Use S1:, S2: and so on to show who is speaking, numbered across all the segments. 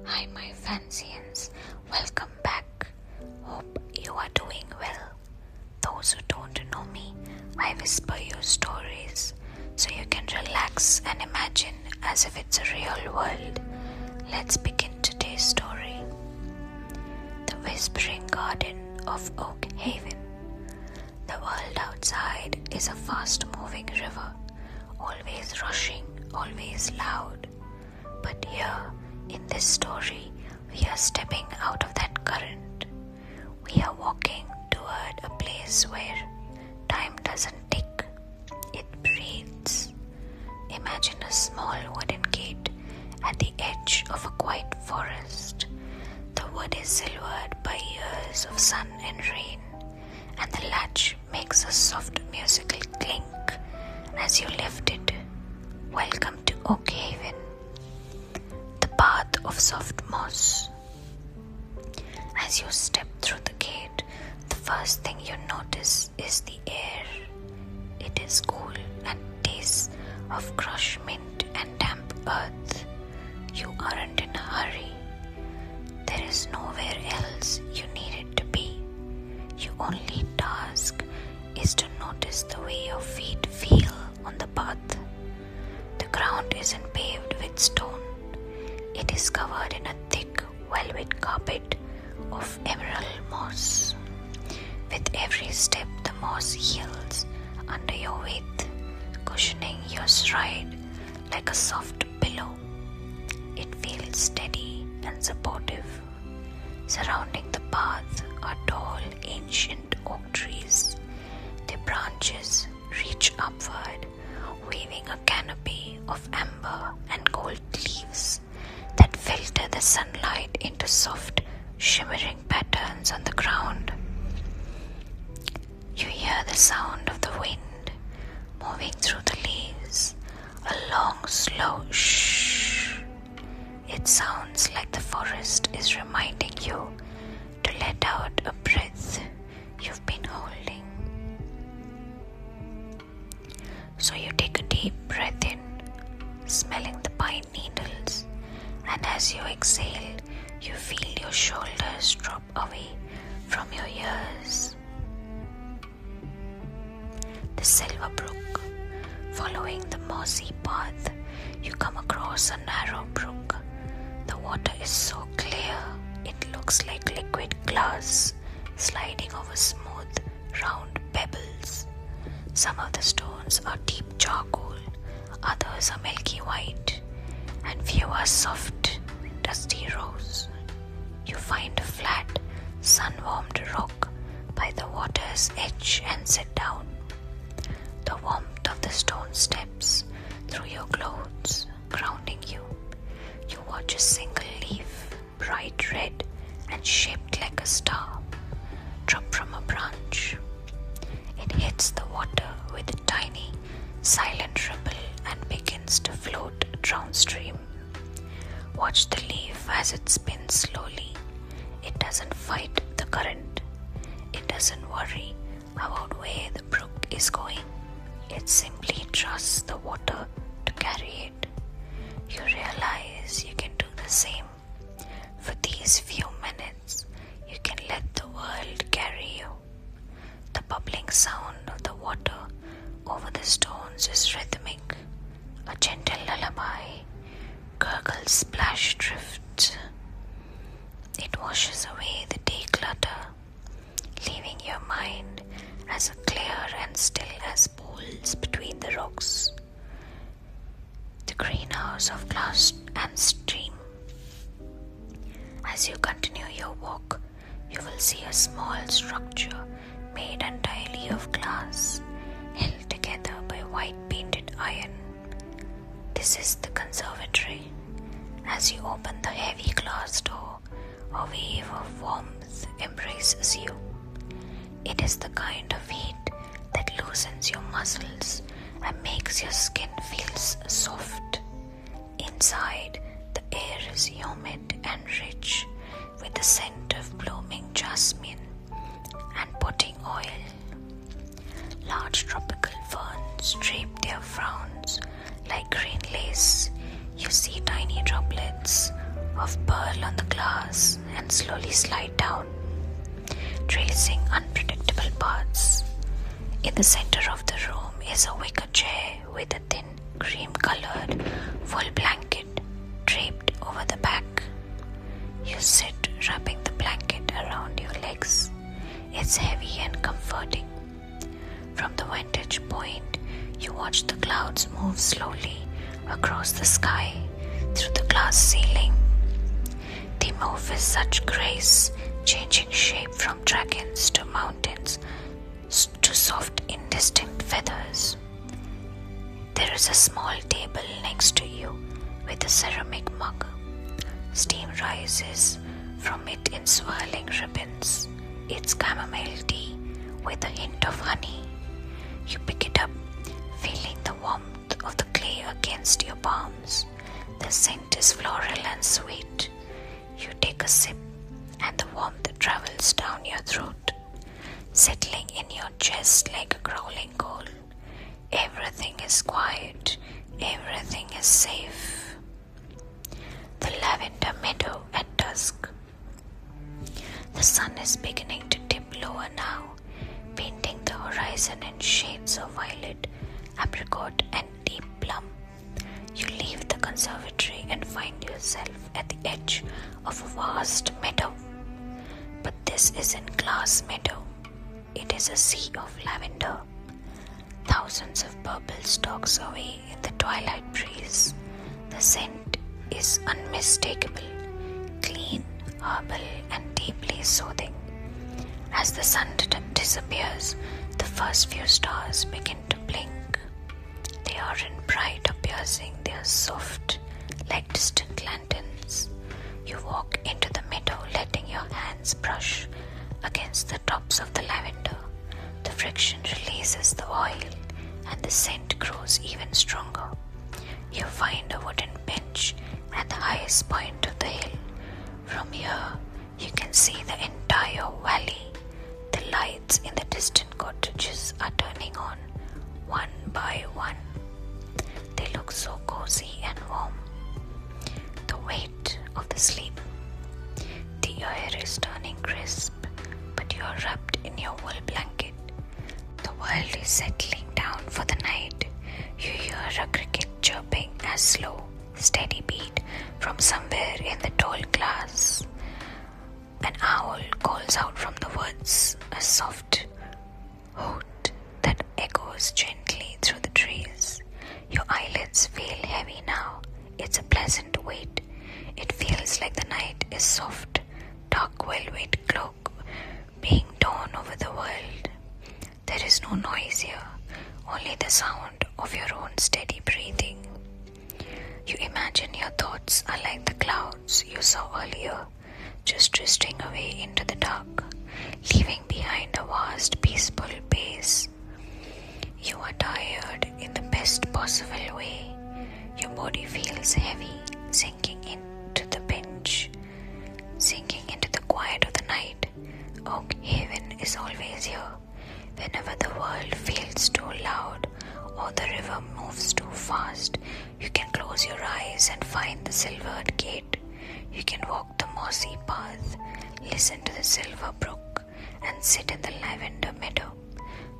S1: Hi my fancians, welcome back. Hope you are doing well. Those who don't know me, I whisper you stories so you can relax and imagine as if it's a real world. Let's begin today's story. The Whispering Garden of Oakhaven. The world outside is a fast-moving river, always rushing, always loud. But here, in this story, we are stepping out of that current. We are walking toward a place where time doesn't tick, it breathes. Imagine a small wooden gate at the edge of a quiet forest. The wood is silvered by years of sun and rain, and the latch makes a soft musical clink as you lift it. Welcome to Oakhaven, the path of soft moss. As you step through the gate, the first thing you notice is the air. It is cool and tastes of crushed mint and damp earth. You aren't in a hurry. There is nowhere else you needed to be. Your only task is to notice the way your feet feel on the path. The ground isn't paved with stone. It is covered in a thick velvet carpet of emerald moss. With every step, the moss heals under your weight, cushioning your stride like a soft pillow. It feels steady and supportive. Surrounding the path are tall, ancient oak trees. Their branches reach upward, weaving a canopy of amber and gold leaves that filter the sunlight into soft, shimmering patterns on the ground. You hear the sound of the wind moving through the leaves, a long, slow shh. It sounds like the forest is reminding you to let out a breath you've been holding. So you take a deep breath in, smelling the pine needles, and as you exhale, you feel your shoulders drop away from your ears. The Silver Brook. Following the mossy path, you come across a narrow brook. The water is so clear, it looks like liquid glass sliding over smooth, round pebbles. Some of the stones are deep charcoal, others are milky white, and few are soft, dusty rose. You find a flat, sun-warmed rock by the water's edge and sit down. The warmth of the stone steps through your clothes, grounding you. You watch a single leaf, bright red and shaped like a star, drop from a branch. It hits the water with a tiny, silent ripple and begins to float downstream. Watch the leaf as it spins slowly. It doesn't fight the current. It doesn't worry about where the brook is going. It simply trusts the water to carry it. You realize you can do the same. For these few minutes, you can let the world carry you. The bubbling sound of the water over the stones is rhythmic. A gentle lullaby gurgles, splash drifts. It washes away the day clutter, leaving your mind as clear and still as pools between the rocks. The greenhouse of glass and stream. As you continue your walk, you will see a small structure made entirely of glass, held together by white painted iron. This is the conservatory. As you open the heavy glass door, a wave of warmth embraces you. It is the kind of heat that loosens your muscles and makes your skin feel soft. Inside, the air is humid and rich with the scent of blooming jasmine and potting oil. Large tropical ferns drape their fronds like green lace. You see tiny droplets of pearl on the glass and slowly slide down, tracing unpredictable paths. In the center of the room is a wicker chair with a thin cream-colored wool blanket draped over the back. You sit, wrapping the blanket around your legs. It's heavy and comforting. From the vantage point, you watch the clouds move slowly across the sky through the glass ceiling. They move with such grace, changing shape from dragons to mountains to soft, indistinct feathers. There is a small table next to you with a ceramic mug. Steam rises from it in swirling ribbons. It's chamomile tea with a hint of honey. You pick it up, feeling the warmth of the clay against your palms. The scent is floral and sweet. You take a sip and the warmth travels down your throat, settling in your chest like a growling coal. Everything is quiet. Everything is safe. The lavender meadow at dusk. The sun is beginning to dip lower now, painting the horizon in shades of violet, apricot and deep plum. You leave the conservatory and find yourself at the edge of a vast meadow. But this isn't glass meadow. It is a sea of lavender. Thousands of purple stalks away in the twilight breeze. The scent is unmistakable, clean, herbal and deeply soothing. As the sun disappears, the first few stars begin to blink. They aren't bright or piercing, they are soft, like distant lanterns. You walk into the meadow, letting your hands brush against the tops of the lavender. The friction releases the oil and the scent grows even stronger. You find a wooden bench at the highest point of the hill. From here, you can see the entire valley. The lights in the distant cottages are turning on, one by one. They look so cozy and warm. The weight of the sleep. The air is turning crisp, but you are wrapped in your wool blanket. The world is settling down for the night. You hear a cricket chirping a slow, steady beat from somewhere in the tall glass. An owl calls out from the woods, a soft hoot that echoes gently through the trees. Your eyelids feel heavy now. It's a pleasant weight. It feels like the night is soft, dark velvet cloak being drawn over the world. There is no noise here, only the sound of your own steady breathing. You imagine your thoughts are like the clouds you saw earlier, just drifting away into the dark, leaving behind a vast peaceful base. You are tired in the best possible way. Your body feels heavy, sinking into the bench, sinking into the quiet of the night. Oakhaven is always here. Whenever the world feels too loud or the river moves too fast, you can close your eyes and find the silvered gate. You can walk the mossy path, listen to the silver brook, and sit in the lavender meadow.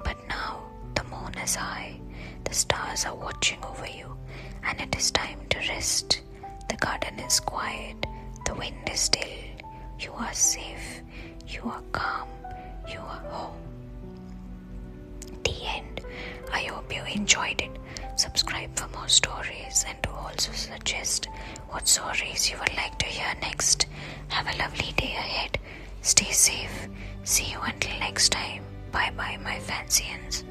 S1: But now the moon is high, the stars are watching over you, and it is time to rest. The garden is quiet, the wind is still. You are safe, you are calm, you are home. The end. I hope you enjoyed it. Subscribe for more stories and to also suggest what stories you would like to hear next. Have a lovely day ahead. Stay safe. See you until next time. Bye bye, my fancians.